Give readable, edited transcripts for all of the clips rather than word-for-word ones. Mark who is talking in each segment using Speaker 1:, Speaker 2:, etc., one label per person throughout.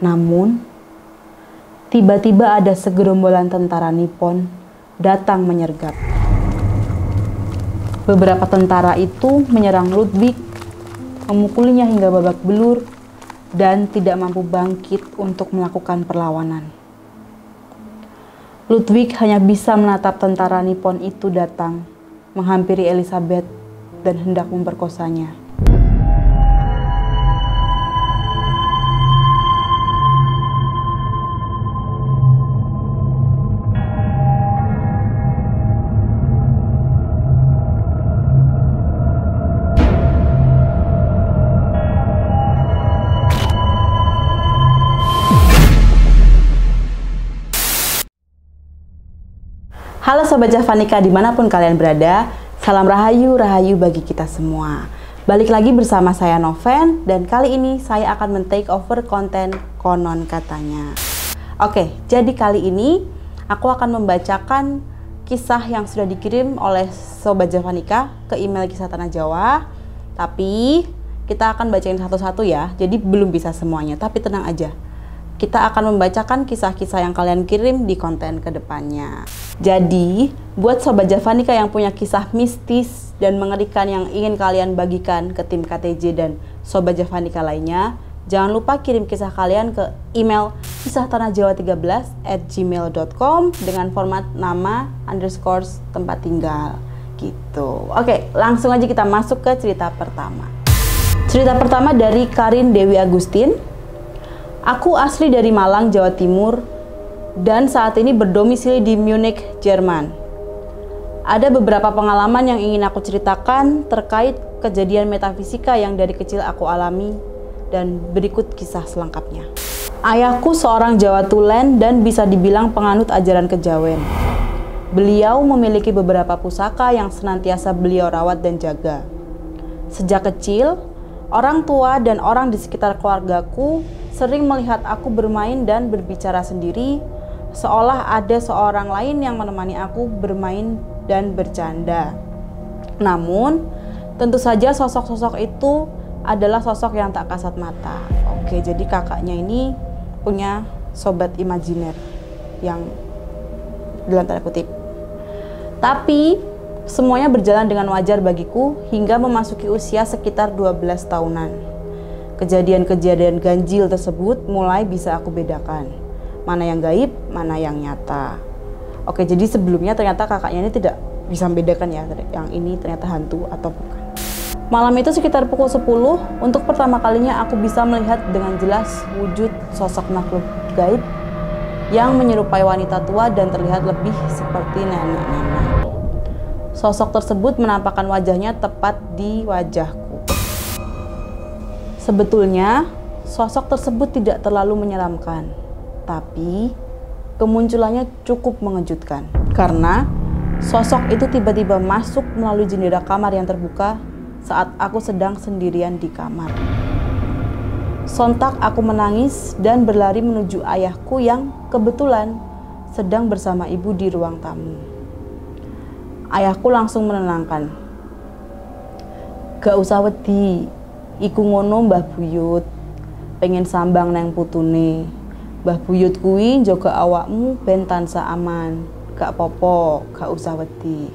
Speaker 1: Namun, tiba-tiba ada segerombolan tentara Nippon datang menyergap. Beberapa tentara itu menyerang Ludwig, memukulinya hingga babak belur, dan tidak mampu bangkit untuk melakukan perlawanan. Ludwig hanya bisa menatap tentara Nippon itu datang, menghampiri Elizabeth, dan hendak memperkosanya. Halo Sobat Javanika dimanapun kalian berada, salam rahayu bagi kita semua. Balik lagi bersama saya Noven, dan kali ini saya akan men-take over konten Konon Katanya. Oke, jadi kali ini aku akan membacakan kisah yang sudah dikirim oleh Sobat Javanika ke email Kisah Tanah Jawa. Tapi kita akan bacain satu-satu ya, jadi belum bisa semuanya, tapi tenang aja. Kita akan membacakan kisah-kisah yang kalian kirim di konten kedepannya. Jadi, buat Sobat Javanika yang punya kisah mistis dan mengerikan yang ingin kalian bagikan ke tim KTJ dan Sobat Javanika lainnya, jangan lupa kirim kisah kalian ke email kisahtanahjawa13@gmail.com dengan format nama _ tempat tinggal gitu. Oke, langsung aja kita masuk ke cerita pertama. Cerita pertama dari Karin Dewi Agustin. Aku asli dari Malang, Jawa Timur, dan saat ini berdomisili di Munich, Jerman. Ada beberapa pengalaman yang ingin aku ceritakan terkait kejadian metafisika yang dari kecil aku alami, dan berikut kisah selengkapnya. Ayahku seorang Jawa Tulen dan bisa dibilang penganut ajaran kejawen. Beliau memiliki beberapa pusaka yang senantiasa beliau rawat dan jaga. Sejak kecil, orang tua dan orang di sekitar keluargaku sering melihat aku bermain dan berbicara sendiri, seolah ada seorang lain yang menemani aku bermain dan bercanda. Namun, tentu saja sosok-sosok itu adalah sosok yang tak kasat mata. Oke, jadi kakaknya ini punya sobat imajiner yang dalam tanda kutip. Tapi, semuanya berjalan dengan wajar bagiku hingga memasuki usia sekitar 12 tahunan. Kejadian-kejadian ganjil tersebut mulai bisa aku bedakan, mana yang gaib, mana yang nyata. Oke, jadi sebelumnya ternyata kakaknya ini tidak bisa membedakan ya, yang ini ternyata hantu atau bukan. Malam itu sekitar pukul 10, untuk pertama kalinya aku bisa melihat dengan jelas wujud sosok makhluk gaib yang menyerupai wanita tua dan terlihat lebih seperti nenek-nenek. Sosok tersebut menampakkan wajahnya tepat di wajahku. Sebetulnya, sosok tersebut tidak terlalu menyeramkan, tapi kemunculannya cukup mengejutkan. Karena sosok itu tiba-tiba masuk melalui jendela kamar yang terbuka saat aku sedang sendirian di kamar. Sontak aku menangis dan berlari menuju ayahku yang kebetulan sedang bersama ibu di ruang tamu. Ayahku langsung menenangkan. "Gak usah wedi. Iku ngono Mbah Buyut, pengen sambang neng putune. Mbah Buyut kuwi njaga awakmu ben tansah aman. Gak popo, gak usah wedi."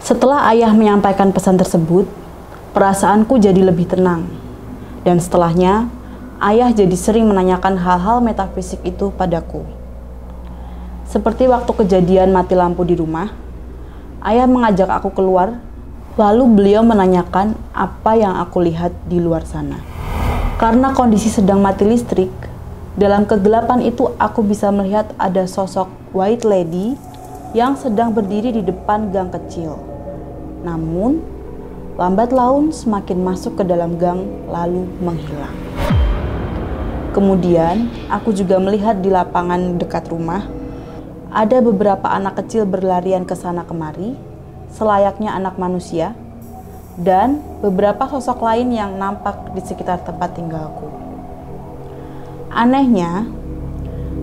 Speaker 1: Setelah ayah menyampaikan pesan tersebut, perasaanku jadi lebih tenang. Dan setelahnya, ayah jadi sering menanyakan hal-hal metafisik itu padaku. Seperti waktu kejadian mati lampu di rumah, ayah mengajak aku keluar. Lalu beliau menanyakan apa yang aku lihat di luar sana. Karena kondisi sedang mati listrik, dalam kegelapan itu aku bisa melihat ada sosok white lady yang sedang berdiri di depan gang kecil. Namun, lambat laun semakin masuk ke dalam gang lalu menghilang. Kemudian, aku juga melihat di lapangan dekat rumah, ada beberapa anak kecil berlarian ke sana kemari, selayaknya anak manusia, dan beberapa sosok lain yang nampak di sekitar tempat tinggalku. Anehnya,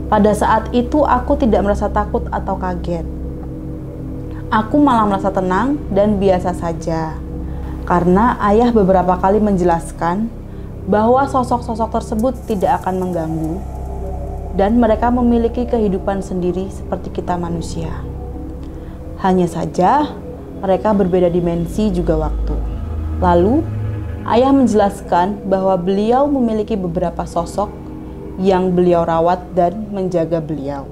Speaker 1: pada saat itu aku tidak merasa takut atau kaget. Aku malah merasa tenang dan biasa saja, karena ayah beberapa kali menjelaskan bahwa sosok-sosok tersebut tidak akan mengganggu dan mereka memiliki kehidupan sendiri seperti kita manusia. Hanya saja, mereka berbeda dimensi juga waktu. Lalu, ayah menjelaskan bahwa beliau memiliki beberapa sosok yang beliau rawat dan menjaga beliau.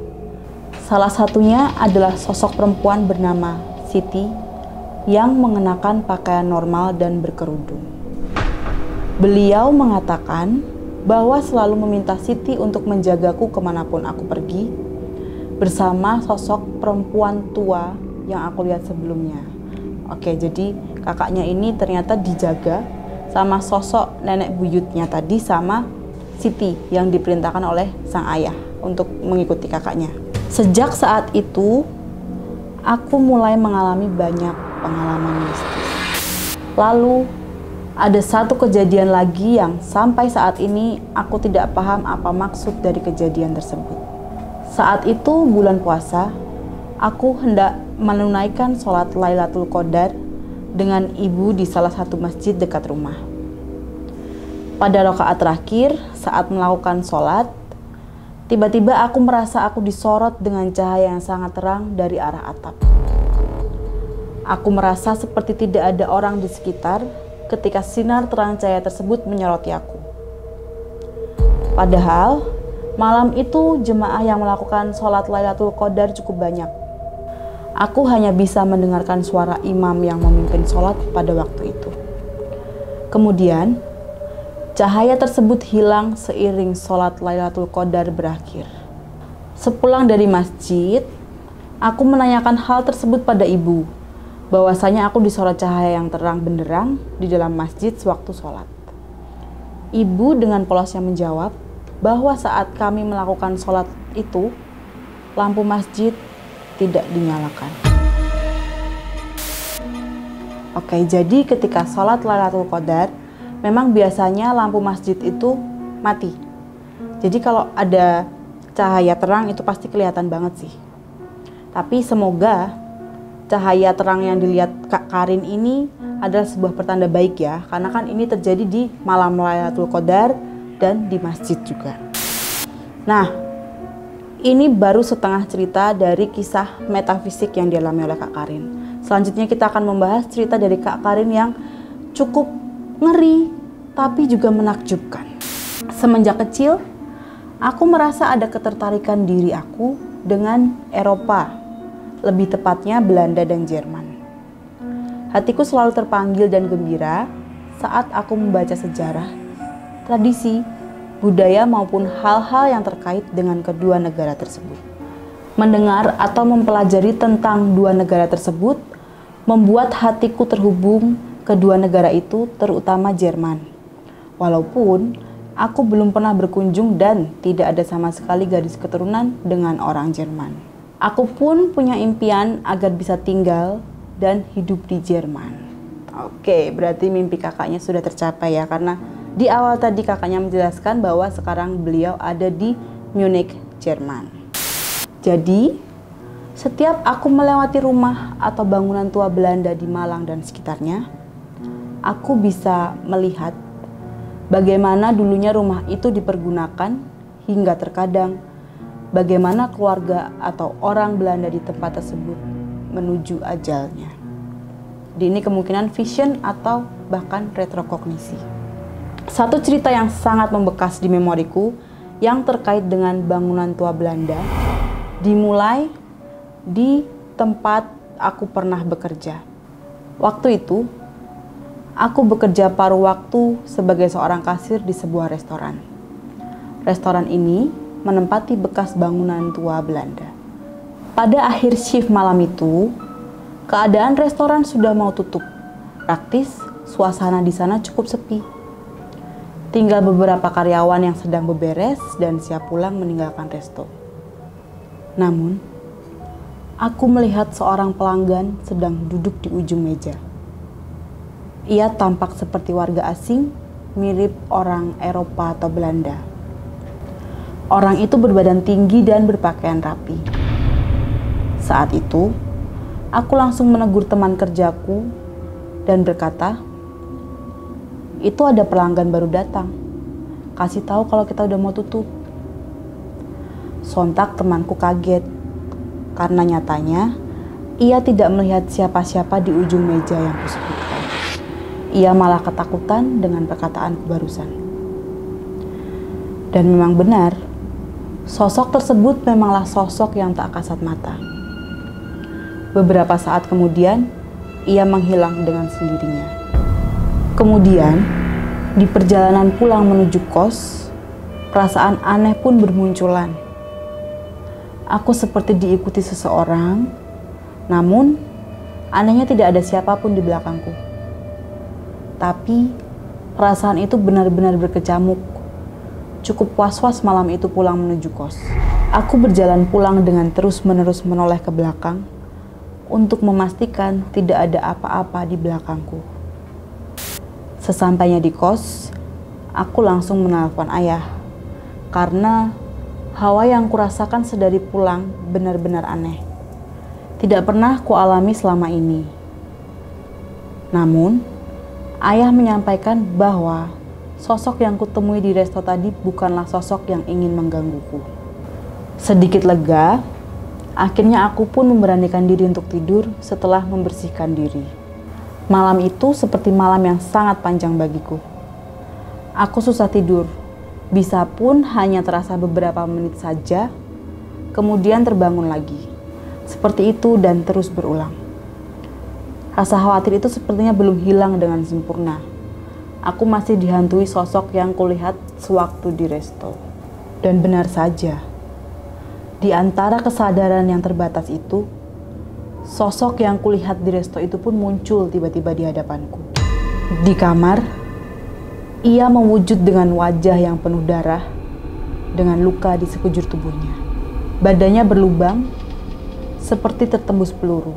Speaker 1: Salah satunya adalah sosok perempuan bernama Siti yang mengenakan pakaian normal dan berkerudung. Beliau mengatakan bahwa selalu meminta Siti untuk menjagaku kemanapun aku pergi, bersama sosok perempuan tua yang aku lihat sebelumnya. Oke, jadi kakaknya ini ternyata dijaga sama sosok nenek buyutnya tadi sama Siti yang diperintahkan oleh sang ayah untuk mengikuti kakaknya. Sejak saat itu, aku mulai mengalami banyak pengalaman mistis. Lalu, ada satu kejadian lagi yang sampai saat ini aku tidak paham apa maksud dari kejadian tersebut. Saat itu bulan puasa, aku hendak menunaikan sholat Lailatul Qadar dengan ibu di salah satu masjid dekat rumah. Pada rakaat terakhir, saat melakukan sholat, tiba-tiba aku merasa aku disorot dengan cahaya yang sangat terang dari arah atap. Aku merasa seperti tidak ada orang di sekitar ketika sinar terang cahaya tersebut menyoroti aku. Padahal, malam itu jemaah yang melakukan sholat Lailatul Qadar cukup banyak. Aku hanya bisa mendengarkan suara imam yang memimpin sholat pada waktu itu. Kemudian, cahaya tersebut hilang seiring sholat Lailatul Qadar berakhir. Sepulang dari masjid, aku menanyakan hal tersebut pada ibu, bahwasanya aku disorot cahaya yang terang benderang di dalam masjid sewaktu sholat. Ibu dengan polosnya menjawab bahwa saat kami melakukan sholat itu, lampu masjid tidak dinyalakan. Oke, jadi ketika sholat Lailatul Qadar, memang biasanya lampu masjid itu mati. Jadi kalau ada cahaya terang itu pasti kelihatan banget sih. Tapi semoga cahaya terang yang dilihat Kak Karin ini adalah sebuah pertanda baik ya, karena kan ini terjadi di malam Lailatul Qadar dan di masjid juga. Nah, ini baru setengah cerita dari kisah metafisik yang dialami oleh Kak Karin. Selanjutnya kita akan membahas cerita dari Kak Karin yang cukup ngeri tapi juga menakjubkan. Semenjak kecil, aku merasa ada ketertarikan diri aku dengan Eropa, lebih tepatnya Belanda dan Jerman. Hatiku selalu terpanggil dan gembira saat aku membaca sejarah, tradisi, budaya maupun hal-hal yang terkait dengan kedua negara tersebut. Mendengar atau mempelajari tentang dua negara tersebut membuat hatiku terhubung kedua negara itu, terutama Jerman. Walaupun aku belum pernah berkunjung dan tidak ada sama sekali garis keturunan dengan orang Jerman. Aku pun punya impian agar bisa tinggal dan hidup di Jerman. Oke, berarti mimpi kakaknya sudah tercapai ya, karena di awal tadi kakaknya menjelaskan bahwa sekarang beliau ada di Munich, Jerman. Jadi, setiap aku melewati rumah atau bangunan tua Belanda di Malang dan sekitarnya, aku bisa melihat bagaimana dulunya rumah itu dipergunakan hingga terkadang bagaimana keluarga atau orang Belanda di tempat tersebut menuju ajalnya. Ini kemungkinan vision atau bahkan retrokognisi. Satu cerita yang sangat membekas di memoriku yang terkait dengan bangunan tua Belanda dimulai di tempat aku pernah bekerja. Waktu itu, aku bekerja paruh waktu sebagai seorang kasir di sebuah restoran. Restoran ini menempati bekas bangunan tua Belanda. Pada akhir shift malam itu, keadaan restoran sudah mau tutup. Praktis, suasana di sana cukup sepi. Tinggal beberapa karyawan yang sedang beberes dan siap pulang meninggalkan resto. Namun, aku melihat seorang pelanggan sedang duduk di ujung meja. Ia tampak seperti warga asing, mirip orang Eropa atau Belanda. Orang itu berbadan tinggi dan berpakaian rapi. Saat itu, aku langsung menegur teman kerjaku dan berkata, "Itu ada pelanggan baru datang. Kasih tahu kalau kita udah mau tutup." Sontak temanku kaget, karena nyatanya ia tidak melihat siapa-siapa di ujung meja yang kusebutkan. Ia malah ketakutan dengan perkataanku barusan. Dan memang benar, sosok tersebut memanglah sosok yang tak kasat mata. Beberapa saat kemudian, ia menghilang dengan sendirinya. Kemudian, di perjalanan pulang menuju kos, perasaan aneh pun bermunculan. Aku seperti diikuti seseorang, namun anehnya tidak ada siapapun di belakangku. Tapi perasaan itu benar-benar berkecamuk. Cukup was-was malam itu pulang menuju kos. Aku berjalan pulang dengan terus-menerus menoleh ke belakang untuk memastikan tidak ada apa-apa di belakangku. Sesampainya di kos, aku langsung menelpon ayah karena hawa yang kurasakan sedari pulang benar-benar aneh. Tidak pernah kualami selama ini. Namun, ayah menyampaikan bahwa sosok yang kutemui di resto tadi bukanlah sosok yang ingin menggangguku. Sedikit lega, akhirnya aku pun memberanikan diri untuk tidur setelah membersihkan diri. Malam itu seperti malam yang sangat panjang bagiku. Aku susah tidur, bisa pun hanya terasa beberapa menit saja, kemudian terbangun lagi. Seperti itu dan terus berulang. Rasa khawatir itu sepertinya belum hilang dengan sempurna. Aku masih dihantui sosok yang kulihat sewaktu di resto. Dan benar saja, di antara kesadaran yang terbatas itu, sosok yang kulihat di resto itu pun muncul tiba-tiba di hadapanku. Di kamar, ia mewujud dengan wajah yang penuh darah, dengan luka di sekujur tubuhnya. Badannya berlubang, seperti tertembus peluru.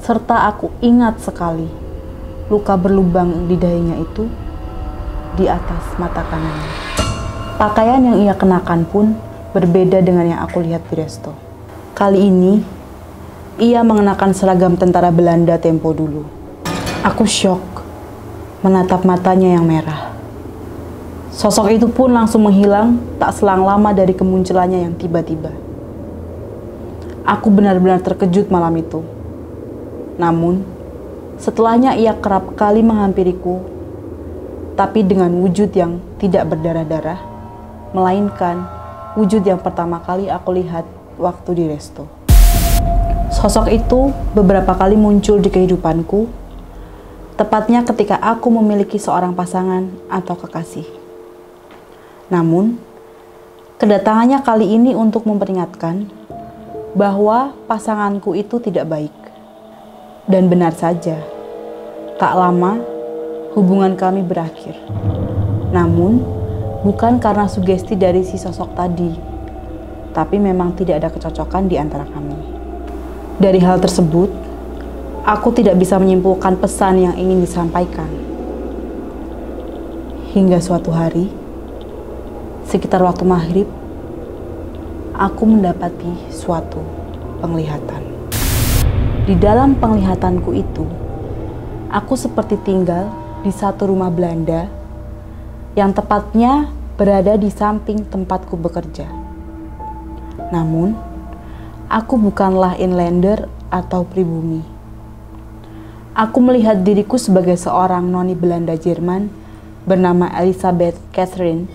Speaker 1: Serta aku ingat sekali, luka berlubang di dahinya itu di atas mata kanannya. Pakaian yang ia kenakan pun berbeda dengan yang aku lihat di resto. Kali ini, ia mengenakan seragam tentara Belanda tempo dulu. Aku syok menatap matanya yang merah. Sosok itu pun langsung menghilang tak selang lama dari kemunculannya yang tiba-tiba. Aku benar-benar terkejut malam itu. Namun, setelahnya ia kerap kali menghampiriku, tapi dengan wujud yang tidak berdarah-darah, melainkan wujud yang pertama kali aku lihat waktu di resto. Sosok itu beberapa kali muncul di kehidupanku, tepatnya ketika aku memiliki seorang pasangan atau kekasih. Namun, kedatangannya kali ini untuk memperingatkan bahwa pasanganku itu tidak baik. Dan benar saja, tak lama hubungan kami berakhir. Namun, bukan karena sugesti dari si sosok tadi, tapi memang tidak ada kecocokan di antara kami. Dari hal tersebut, aku tidak bisa menyimpulkan pesan yang ingin disampaikan. Hingga suatu hari, sekitar waktu maghrib, aku mendapati suatu penglihatan. Di dalam penglihatanku itu, aku seperti tinggal di satu rumah Belanda yang tepatnya berada di samping tempatku bekerja. Namun, aku bukanlah inlander atau pribumi. Aku melihat diriku sebagai seorang noni Belanda Jerman bernama Elisabeth Catherine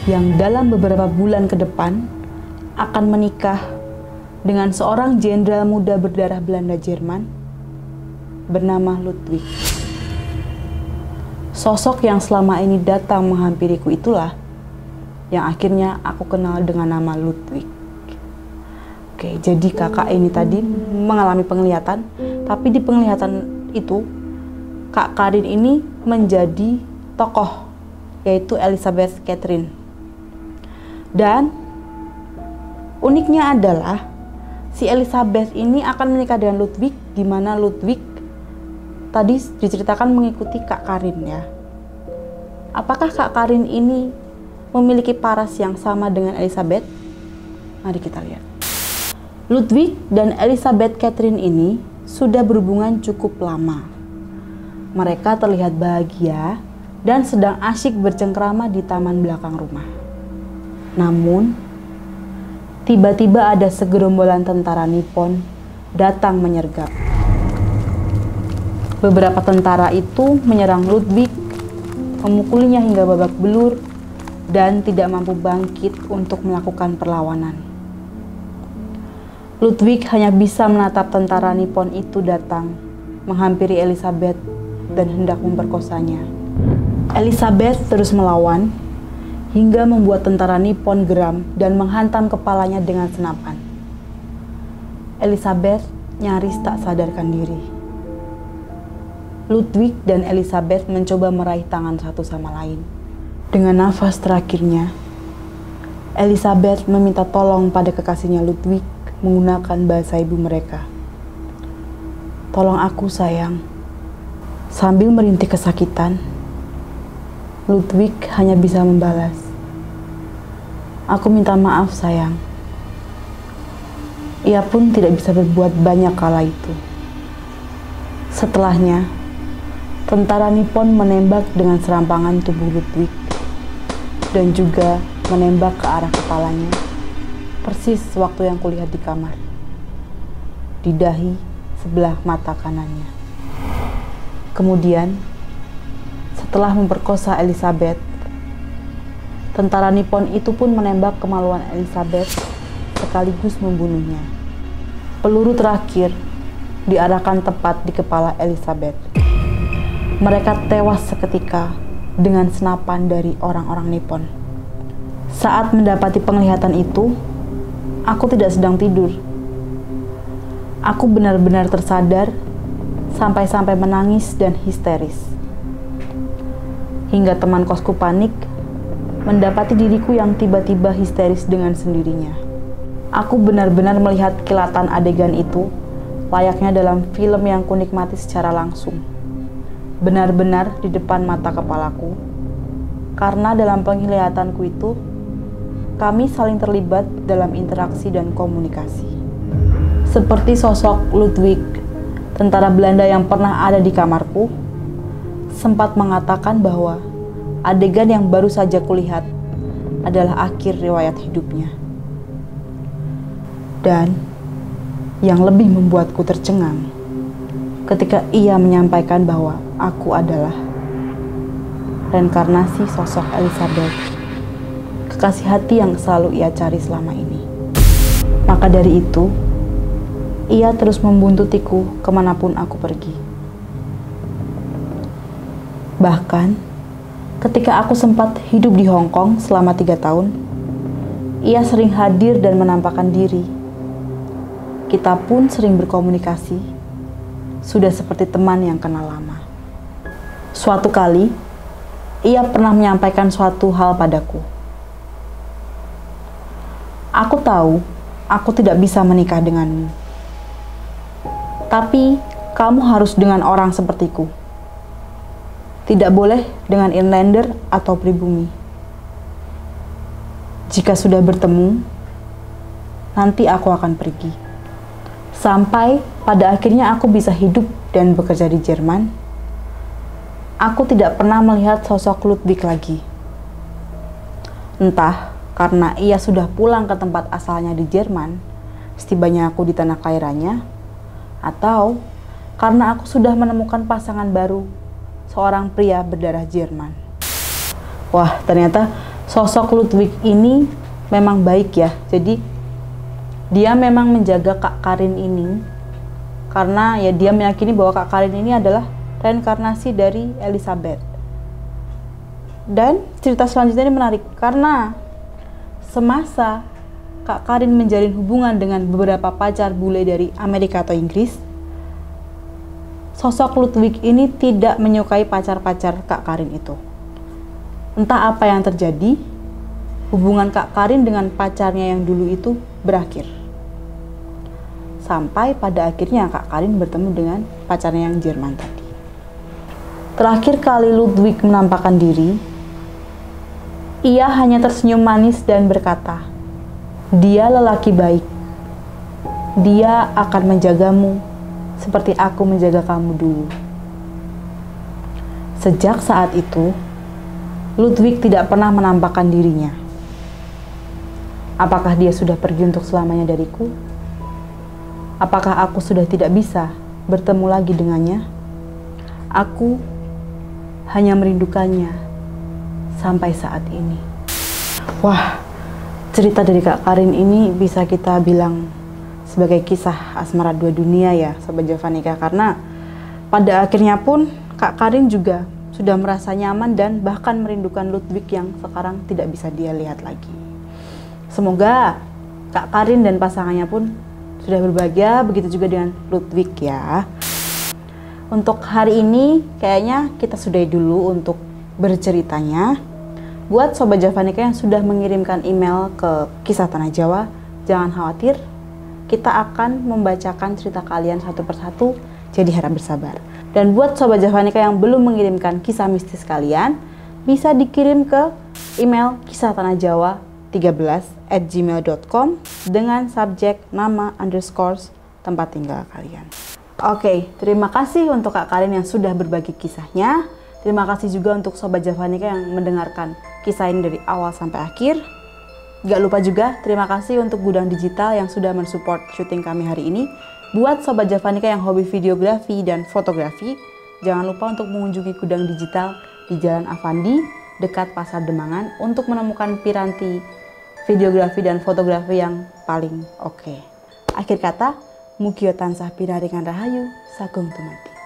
Speaker 1: yang dalam beberapa bulan ke depan akan menikah dengan seorang jenderal muda berdarah Belanda Jerman bernama Ludwig. Sosok yang selama ini datang menghampiriku itulah yang akhirnya aku kenal dengan nama Ludwig. Oke, jadi kakak ini tadi mengalami penglihatan, tapi di penglihatan itu Kak Karin ini menjadi tokoh, yaitu Elisabeth Catherine. Dan uniknya adalah si Elisabeth ini akan menikah dengan Ludwig, di mana Ludwig tadi diceritakan mengikuti Kak Karin ya. Apakah Kak Karin ini memiliki paras yang sama dengan Elisabeth? Mari kita lihat. Ludwig dan Elisabeth Catherine ini sudah berhubungan cukup lama. Mereka terlihat bahagia dan sedang asyik bercengkrama di taman belakang rumah. Namun, tiba-tiba ada segerombolan tentara Nippon datang menyergap. Beberapa tentara itu menyerang Ludwig, memukulinya hingga babak belur, dan tidak mampu bangkit untuk melakukan perlawanan. Ludwig hanya bisa menatap tentara Nippon itu datang, menghampiri Elizabeth, dan hendak memperkosanya. Elizabeth terus melawan, hingga membuat tentara Nippon geram dan menghantam kepalanya dengan senapan. Elizabeth nyaris tak sadarkan diri. Ludwig dan Elizabeth mencoba meraih tangan satu sama lain. Dengan nafas terakhirnya, Elizabeth meminta tolong pada kekasihnya Ludwig menggunakan bahasa ibu mereka. "Tolong aku, sayang." Sambil merintih kesakitan, Ludwig hanya bisa membalas, "Aku minta maaf, sayang." Ia pun tidak bisa berbuat banyak kala itu. Setelahnya, tentara Nippon menembak dengan serampangan tubuh Ludwig dan juga menembak ke arah kepalanya, persis waktu yang kulihat di kamar, di dahi sebelah mata kanannya. Kemudian, setelah memperkosa Elizabeth, tentara Nippon itu pun menembak kemaluan Elizabeth sekaligus membunuhnya. Peluru terakhir diarahkan tepat di kepala Elizabeth. Mereka tewas seketika dengan senapan dari orang-orang Nippon. Saat mendapati penglihatan itu, aku tidak sedang tidur. Aku benar-benar tersadar, sampai-sampai menangis dan histeris. Hingga teman kosku panik, mendapati diriku yang tiba-tiba histeris dengan sendirinya. Aku benar-benar melihat kilatan adegan itu, layaknya dalam film yang kunikmati secara langsung. Benar-benar di depan mata kepalaku, karena dalam penglihatanku itu, kami saling terlibat dalam interaksi dan komunikasi. Seperti sosok Ludwig, tentara Belanda yang pernah ada di kamarku, sempat mengatakan bahwa adegan yang baru saja kulihat adalah akhir riwayat hidupnya. Dan yang lebih membuatku tercengang, ketika ia menyampaikan bahwa aku adalah reinkarnasi sosok Elizabeth, kekasih hati yang selalu ia cari selama ini. Maka dari itu, ia terus membuntutiku kemanapun aku pergi. Bahkan, ketika aku sempat hidup di Hong Kong selama 3 tahun, ia sering hadir dan menampakkan diri. Kita pun sering berkomunikasi, sudah seperti teman yang kenal lama. Suatu kali, ia pernah menyampaikan suatu hal padaku. "Aku tahu, aku tidak bisa menikah denganmu. Tapi, kamu harus dengan orang sepertiku. Tidak boleh dengan inlander atau pribumi. Jika sudah bertemu, nanti aku akan pergi. Sampai pada akhirnya aku bisa hidup dan bekerja di Jerman. Aku tidak pernah melihat sosok Ludwig lagi. Entah karena ia sudah pulang ke tempat asalnya di Jerman, setibanya aku di tanah kelahirannya, atau karena aku sudah menemukan pasangan baru, seorang pria berdarah Jerman." Wah, ternyata sosok Ludwig ini memang baik ya. Jadi dia memang menjaga Kak Karin ini karena ya dia meyakini bahwa Kak Karin ini adalah reinkarnasi dari Elizabeth. Dan cerita selanjutnya ini menarik karena semasa Kak Karin menjalin hubungan dengan beberapa pacar bule dari Amerika atau Inggris, sosok Ludwig ini tidak menyukai pacar-pacar Kak Karin itu. Entah apa yang terjadi, hubungan Kak Karin dengan pacarnya yang dulu itu berakhir. Sampai pada akhirnya Kak Karin bertemu dengan pacarnya yang Jerman tadi. Terakhir kali Ludwig menampakkan diri, ia hanya tersenyum manis dan berkata, "Dia lelaki baik. Dia akan menjagamu seperti aku menjaga kamu dulu." Sejak saat itu, Ludwig tidak pernah menampakkan dirinya. Apakah dia sudah pergi untuk selamanya dariku? Apakah aku sudah tidak bisa bertemu lagi dengannya? Aku hanya merindukannya sampai saat ini. Wah, cerita dari Kak Karin ini bisa kita bilang sebagai kisah asmara dua dunia ya, Sobat Javanika. Karena pada akhirnya pun Kak Karin juga sudah merasa nyaman dan bahkan merindukan Ludwig yang sekarang tidak bisa dia lihat lagi. Semoga Kak Karin dan pasangannya pun sudah berbahagia, begitu juga dengan Ludwig ya. Untuk hari ini kayaknya kita sudahi dulu untuk berceritanya. Buat Sobat Javanika yang sudah mengirimkan email ke Kisah Tanah Jawa, jangan khawatir, kita akan membacakan cerita kalian satu persatu, jadi harap bersabar. Dan buat Sobat Javanika yang belum mengirimkan kisah mistis kalian, bisa dikirim ke email kisahtanahjawa13@gmail.com dengan subjek nama _ tempat tinggal kalian. Oke, terima kasih untuk Kak Karin yang sudah berbagi kisahnya. Terima kasih juga untuk Sobat Javanika yang mendengarkan kisah ini dari awal sampai akhir. Gak lupa juga, terima kasih untuk Gudang Digital yang sudah mensupport syuting kami hari ini. Buat Sobat Javanika yang hobi videografi dan fotografi, jangan lupa untuk mengunjungi Gudang Digital di Jalan Avandi, dekat Pasar Demangan, untuk menemukan piranti videografi dan fotografi yang paling oke. Akhir kata, Mugio tansah pinaringan rahayu, sagung tumati.